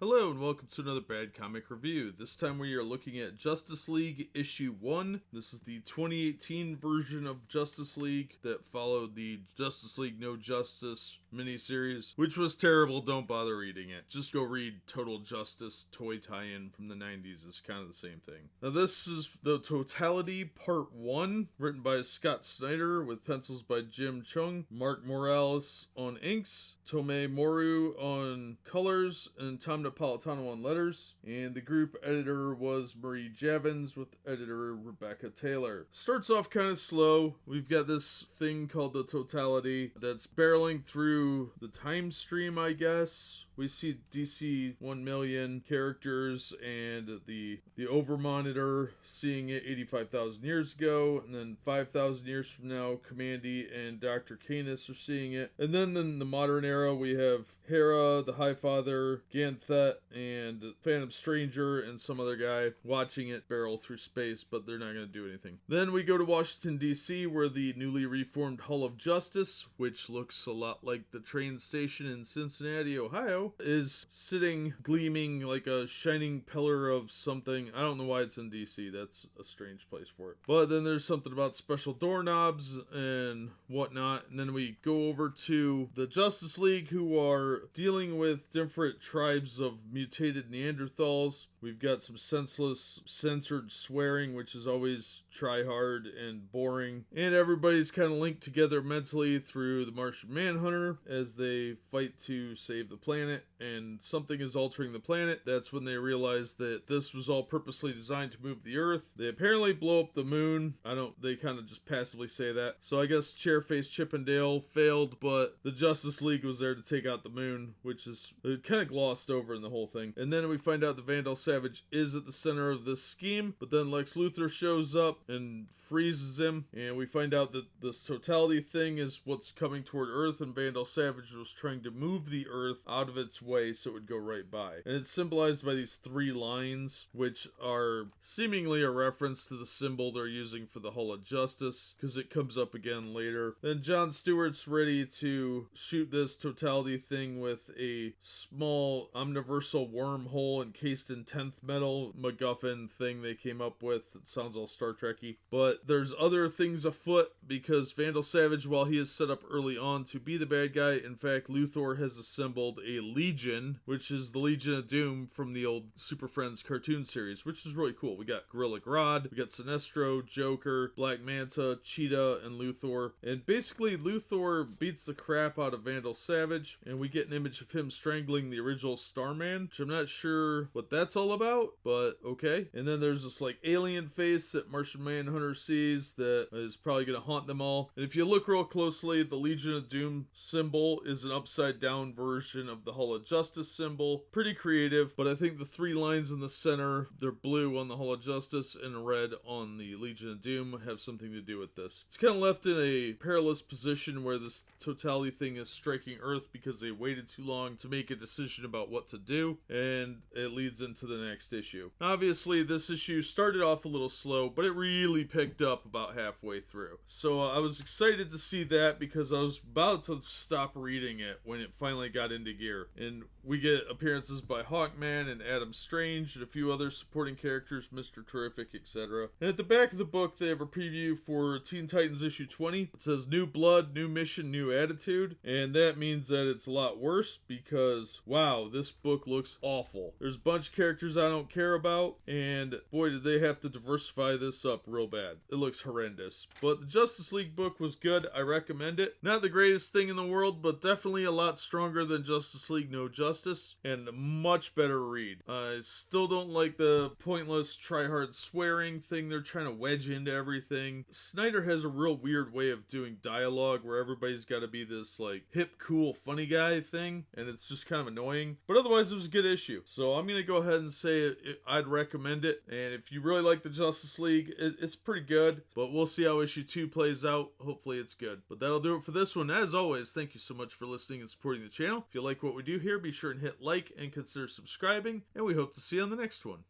Hello and welcome to another Bad Comic Review. This time we are looking at Justice League Issue 1. This is the 2018 version of Justice League that followed the Justice League No Justice miniseries, which was terrible. Don't bother reading it. Just go read Total Justice toy tie-in from the 90s. It's kind of the same thing. Now this is the Totality Part 1, written by Scott Snyder with pencils by Jim Chung, Mark Morales on inks, Tomei Moru on colors, and Tom Napolitano on letters, and the group editor was Marie Javins with editor Rebecca Taylor. Starts off kind of slow. We've got this thing called the Totality that's barreling through the time stream, I guess. We see DC 1 million characters and the Overmonitor seeing it 85,000 years ago, and then 5,000 years from now, Commandy and Dr. Canis are seeing it. And then in the modern era, we have Hera, the High Father, Ganthet, and Phantom Stranger, and some other guy watching it barrel through space, but they're not going to do anything. Then we go to Washington, D.C., where the newly reformed Hall of Justice, which looks a lot like the train station in Cincinnati, Ohio, is sitting gleaming like a shining pillar of something. I don't know why it's in DC. That's a strange place for it. But then there's something about special doorknobs and whatnot. And then we go over to the Justice League, who are dealing with different tribes of mutated Neanderthals. We've got some senseless, censored swearing, which is always try-hard and boring. And everybody's kind of linked together mentally through the Martian Manhunter as they fight to save the planet. And something is altering the planet. That's when they realize that this was all purposely designed to move the Earth. They apparently blow up the moon. They kind of just passively say that. So I guess Chairface Chippendale failed, but the Justice League was there to take out the moon, which is kind of glossed over in the whole thing. And then we find out the Vandal Savage is at the center of this scheme, but then Lex Luthor shows up and freezes him, and we find out that this totality thing is what's coming toward Earth, and Vandal Savage was trying to move the Earth out of its way so it would go right by. And it's symbolized by these three lines, which are seemingly a reference to the symbol they're using for the Hall of Justice, because it comes up again later. Then John Stewart's ready to shoot this totality thing with a small omniversal wormhole encased in 10th metal MacGuffin thing they came up with. It sounds all Star Trek-y. But there's other things afoot, because Vandal Savage, while he is set up early on to be the bad guy, in fact, Luthor has assembled a Legion, which is the Legion of Doom from the old Super Friends cartoon series, which is really cool. We got Gorilla Grodd, we got Sinestro, Joker, Black Manta, Cheetah, and Luthor. And basically, Luthor beats the crap out of Vandal Savage, and we get an image of him strangling the original Starman, which I'm not sure what that's all about, but okay. And then there's this like alien face that Martian Manhunter sees that is probably going to haunt them all. And if you look real closely, the Legion of Doom symbol is an upside down version of the Hall of Justice symbol. Pretty creative, but I think the three lines in the center, they're blue on the Hall of Justice and red on the Legion of Doom, have something to do with this. It's kind of left in a perilous position where this totality thing is striking Earth because they waited too long to make a decision about what to do, and it leads into the next issue. Obviously, this issue started off a little slow, but it really picked up about halfway through. So I was excited to see that because I was about to stop reading it when it finally got into gear. And we get appearances by Hawkman and Adam Strange and a few other supporting characters, Mr. Terrific, etc. And at the back of the book, they have a preview for Teen Titans issue 20. It says new blood, new mission, new attitude. And that means that it's a lot worse because, wow, this book looks awful. There's a bunch of characters I don't care about, and boy, did they have to diversify this up real bad. It looks horrendous. But the Justice League book was good. I recommend it. Not the greatest thing in the world, but definitely a lot stronger than Justice League No Justice, and a much better read. I still don't like the pointless try-hard swearing thing they're trying to wedge into everything. Snyder has a real weird way of doing dialogue where everybody's got to be this like hip, cool, funny guy thing, and it's just kind of annoying. But otherwise, it was a good issue. So I'm going to go ahead and say I'd recommend it. And if you really like the Justice League, it's pretty good. But we'll see how issue 2 plays out. Hopefully it's good. But that'll do it for this one. As always, thank you so much for listening and supporting the channel. If you like what we do here, be sure and hit like and consider subscribing. And we hope to see you on the next one.